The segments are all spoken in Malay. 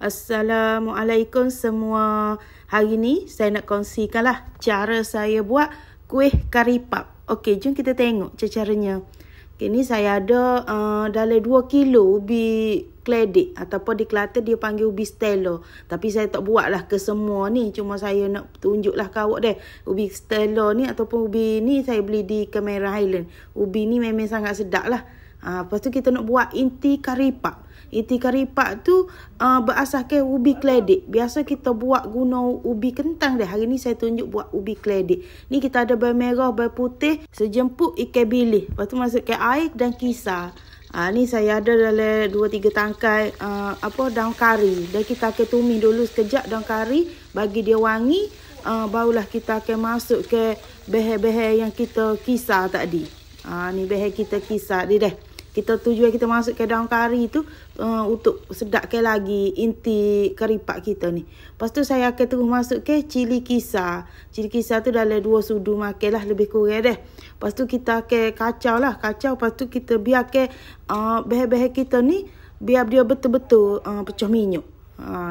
Assalamualaikum semua. Hari ni saya nak kongsikanlah cara saya buat kuih kari pap. Okey, jom kita tengok caranya. Okay, ni saya ada dalam 2 kilo ubi kledik ataupun di Kelantan dia panggil ubi Stella. Tapi saya tak buatlah ke semua ni. Cuma saya nak tunjuklah ke awak deh. Ubi Stella ni ataupun ubi ni saya beli di Cameron Highland. Ubi ni memang sangat sedap lah. Lepas tu kita nak buat inti kari pap. Inti kari pap tu berasaskan ubi kledik. Biasa kita buat guna ubi kentang deh. Hari ni saya tunjuk buat ubi kledik. Ni kita ada bawang merah, bawang putih, sejemput ikan bilis. Lepas tu masukkan air dan kisar. Ni saya ada dalam 2-3 tangkai daun kari. Dan kita akan tumis dulu sekejap daun kari bagi dia wangi. Barulah kita akan masuk ke behel-behel yang kita kisar tadi. Ni behel kita kisar ni deh. Kita tujuan kita masuk ke daun kari tu untuk sedapkan lagi inti kari pap kita ni. Lepas tu saya akan terus masuk ke cili kisar. Cili kisar tu dalam 2 sudu makan lah lebih kurang deh. Lepas tu kita akan kacau lah. Lepas tu kita biarkan behel-behel kita ni biar dia betul-betul pecah minyak.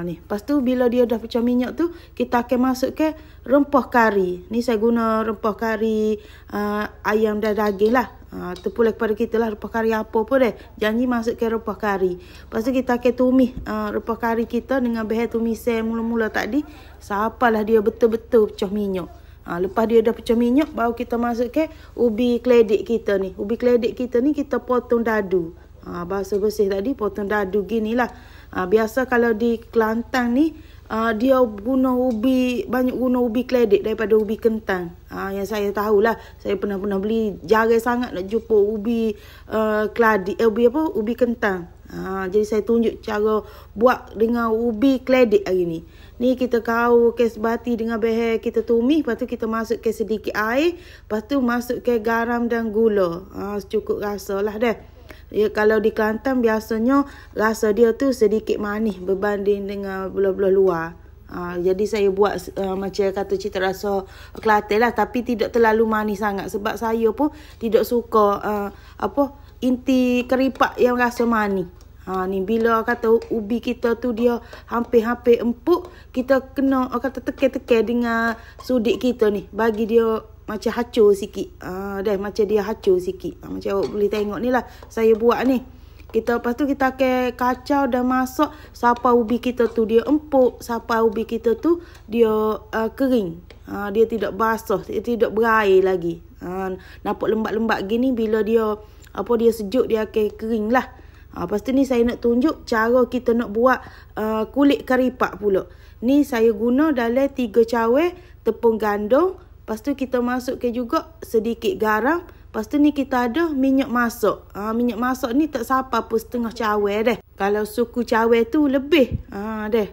Ni. Lepas tu bila dia dah pecah minyak tu kita akan masuk ke rempah kari. Ni saya guna rempah kari ayam dan daging lah. Terpulang kepada kita lah rempah kari apa pun deh. Janji masuk ke rempah kari. Lepas tu kita akan tumis rempah kari kita dengan behel tumisan mula-mula tadi. Sampailah dia betul-betul pecah minyak. Lepas dia dah pecah minyak baru kita masuk ke ubi kledik kita ni. Ubi kledik kita ni kita potong dadu. Bahasa bersih tadi potong dadu gini lah. Biasa kalau di Kelantan ni dia guna banyak guna ubi kledik daripada ubi kentang. Yang saya tahulah, saya pernah beli, jarang sangat nak jumpa ubi kledik, ubi kentang. Jadi saya tunjuk cara buat dengan ubi kledik hari ni. Ni kita kau ke sebati dengan behel kita tumis, lepas tu kita masuk ke sedikit air, lepas tu masuk ke garam dan gula. Cukup rasa lah dah. Ya, kalau di Kelantan biasanya rasa dia tu sedikit manis berbanding dengan belah-belah luar. Jadi saya buat macam kata cita rasa Kelantan lah, tapi tidak terlalu manis sangat sebab saya pun tidak suka inti kari pap yang rasa manis. Ni bila kata ubi kita tu dia hampir-hampir empuk, kita kena tekan-tekan dengan sudik kita ni bagi dia macam hacur sikit. Macam dia hacur sikit. Macam awak boleh tengok ni lah saya buat ni. Lepas tu kita akan kacau dan masak sampai ubi kita tu dia empuk, sampai ubi kita tu dia kering. Dia tidak basah, dia tidak berair lagi. Nampak lembat-lembat gini bila dia sejuk dia akan kering lah. Lepas tu ni saya nak tunjuk cara kita nak buat kulit kari pap pula. Ni saya guna dalam 3 cawan tepung gandum. Lepas tu kita masukkan juga sedikit garam. Lepas tu ni kita ada minyak masak. Minyak masak ni tak sampai pun setengah cawan deh. Kalau suku cawan tu lebih.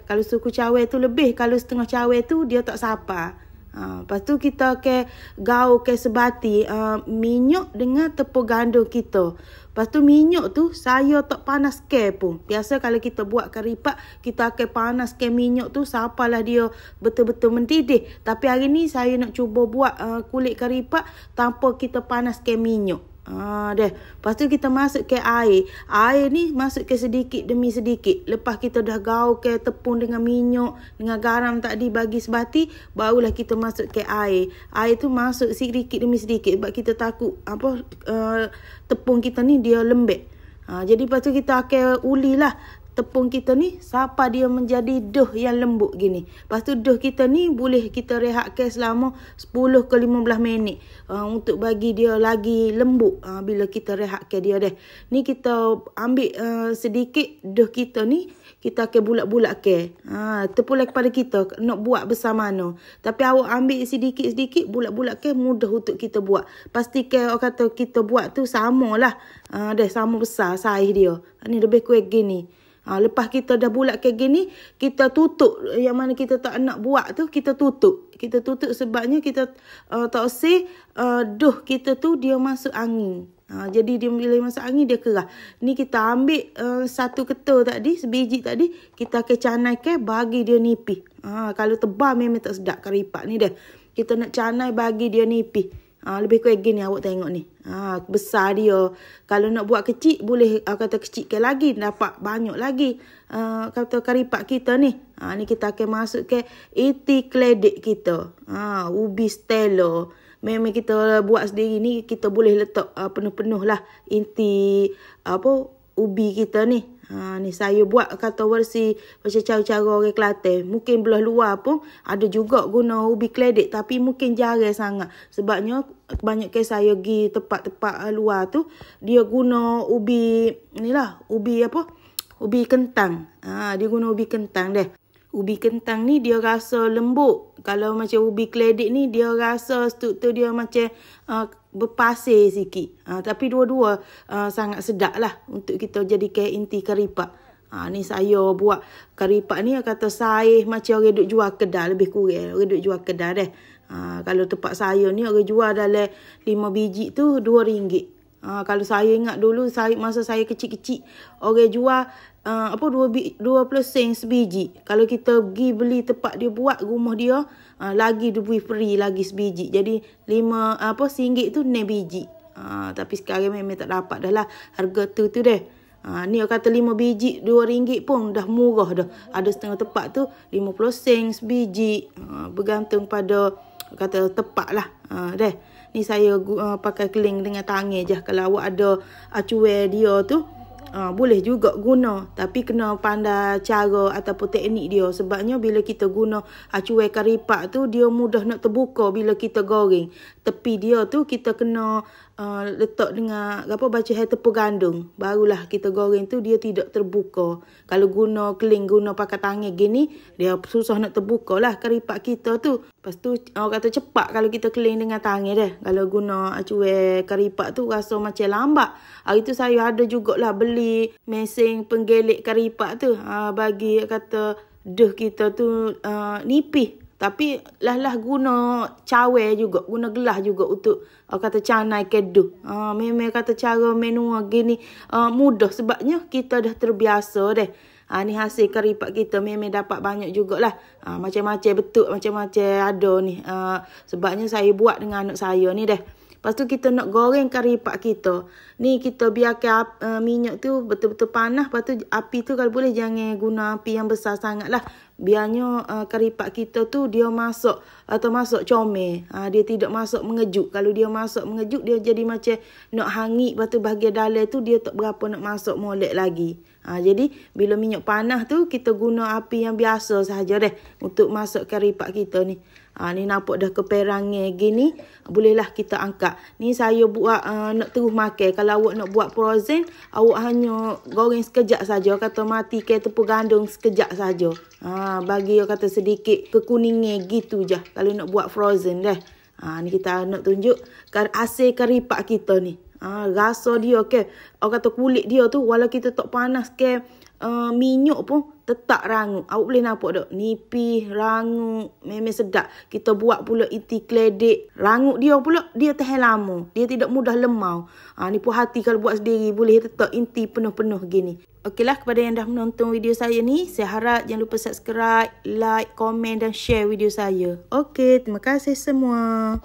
Kalau suku cawan tu lebih. Kalau setengah cawan tu dia tak sampai. Lepas tu kita akan gaul ke sebati minyak dengan tepung gandum kita. Lepas tu minyak tu saya tak panaskan pun. Biasa kalau kita buat kari pap kita akan panaskan minyak tu sampailah dia betul-betul mendidih. Tapi hari ni saya nak cuba buat kulit kari pap tanpa kita panaskan minyak. Lepas tu kita masuk ke air. Air ni masuk ke sedikit demi sedikit. Lepas kita dah gaul ke tepung dengan minyak, dengan garam tadi bagi sebati, barulah kita masuk ke air. Air tu masuk sedikit demi sedikit sebab kita takut tepung kita ni dia lembek. Jadi lepas tu kita akan ulilah tepung kita ni sampai dia menjadi doh yang lembut gini. Lepas tu doh kita ni boleh kita rehatkan selama 10 ke 15 minit untuk bagi dia lagi lembut bila kita rehatkan dia deh. Ni kita ambil sedikit doh kita ni kita akan bulat-bulatkan. Terpulang kepada kita nak buat besar mana. Tapi awak ambil sedikit-sedikit bulat-bulatkan mudah untuk kita buat. Pastikan orang kata kita buat tu samalah. Sama besar saiz dia. Ni lebih kurang gini. Lepas kita dah bulat kayak gini, kita tutup. Yang mana kita tak nak buat tu, kita tutup. Kita tutup sebabnya kita tak usah doh kita tu dia masuk angin. Jadi dia bila masuk angin dia kerah. Ni kita ambil satu ketul tadi, sebiji tadi, kita akan canaikan bagi dia nipis. Kalau tebal memang tak sedap kari pap ni dah. Kita nak canai bagi dia nipis. Lebih kurang gini awak tengok ni. Besar dia. Kalau nak buat kecil, boleh kata kecilkan lagi. Dapat banyak lagi. Kata karipak kita ni. Ni kita akan masuk ke inti keledek kita. Ubi Stella. Memang kita buat sendiri ni, kita boleh letak penuh-penuh lah inti ubi kita ni. Ni saya buat kata versi macam cara-cara orang Kelantan. Mungkin belah luar pun ada juga guna ubi keledek, tapi mungkin jarang sangat. Sebabnya kebanyakan saya pergi tempat-tempat luar tu, dia guna ubi ni lah, ubi kentang. Dia guna ubi kentang deh. Ubi kentang ni dia rasa lembut. Kalau macam ubi keledek ni dia rasa struktur dia macam berpasir sikit. Tapi dua-dua sangat sedap lah untuk kita jadikan inti karipak. Ni saya buat karipak ni kata saya macam orang duk jual kedai, lebih kurang orang duk jual kedai deh. Kalau tempat saya ni orang jual dalam 5 biji tu RM2. Kalau saya ingat dulu masa saya kecil-kecil orang jual 20 sen sebiji. Kalau kita pergi beli tempat dia buat rumah dia, lagi dia beri free lagi sebiji. Jadi RM5 tu 6 biji. Tapi sekarang memang tak dapat dah lah harga tu deh. Ni kata 5 biji RM2 pun dah murah dah. Ada setengah tempat tu 50 sen sebiji. Bergantung pada kata tempat lah. Deh. Ni saya pakai keling dengan tangan je. Kalau awak ada acuan dia tu, boleh juga guna. Tapi kena pandai cara ataupun teknik dia. Sebabnya bila kita guna acuan karipak tu, dia mudah nak terbuka bila kita goreng. Tepi dia tu kita kena letak dengan bacahan tepung gandum. Barulah kita goreng tu dia tidak terbuka. Kalau guna keling, guna pakai tangan gini, dia susah nak terbuka lah karipak kita tu. Lepas tu orang kata cepat kalau kita keling dengan tangan dah. Kalau guna acuan karipak tu rasa macam lambat. Hari tu saya ada jugalah beli mesin penggelek karipak tu. Bagi kata deh kita tu nipis. Tapi lah guna cawe juga, guna gelas juga untuk kata canai kedu. Memang kata cara menua gini mudah sebabnya kita dah terbiasa deh. Ni hasil karipak kita memang dapat banyak jugalah. Macam-macam bentuk, macam-macam ada ni. Sebabnya saya buat dengan anak saya ni deh. Lepas tu kita nak goreng karipak kita. Ni kita biarkan minyak tu betul-betul panas. Lepas tu api tu kalau boleh jangan guna api yang besar sangat lah. Biarnya karipak kita tu dia masak atau masak comel. Dia tidak masak mengejut. Kalau dia masak mengejut dia jadi macam nak hangit. Lepas tu bahagian dalam tu dia tak berapa nak masak molek lagi. Jadi bila minyak panas tu kita guna api yang biasa sahaja deh untuk masak karipak kita ni. Ni nampak dah keperangan gini. Bolehlah kita angkat. Ni saya buat nak terus makan. Kalau awak nak buat frozen, awak hanya goreng sekejap saja. Kata mati ke tepung gandum sekejap saja. Bagi kata sedikit kekuningan gitu je. Kalau nak buat frozen deh. Ni kita nak tunjuk hasil karipak kita ni. Rasa dia ke. Orang kata kulit dia tu walau kita tak panas ke minyak pun tetap rangup. Awak boleh nampak tak? Nipis, rangup. Memang sedap. Kita buat pula inti keledek. Rangup dia pula, dia tahan lama. Dia tidak mudah lemau. Ni puas hati kalau buat sendiri. Boleh tetap inti penuh-penuh gini. Okeylah, kepada yang dah menonton video saya ni, saya harap jangan lupa subscribe, like, komen dan share video saya. Okey, terima kasih semua.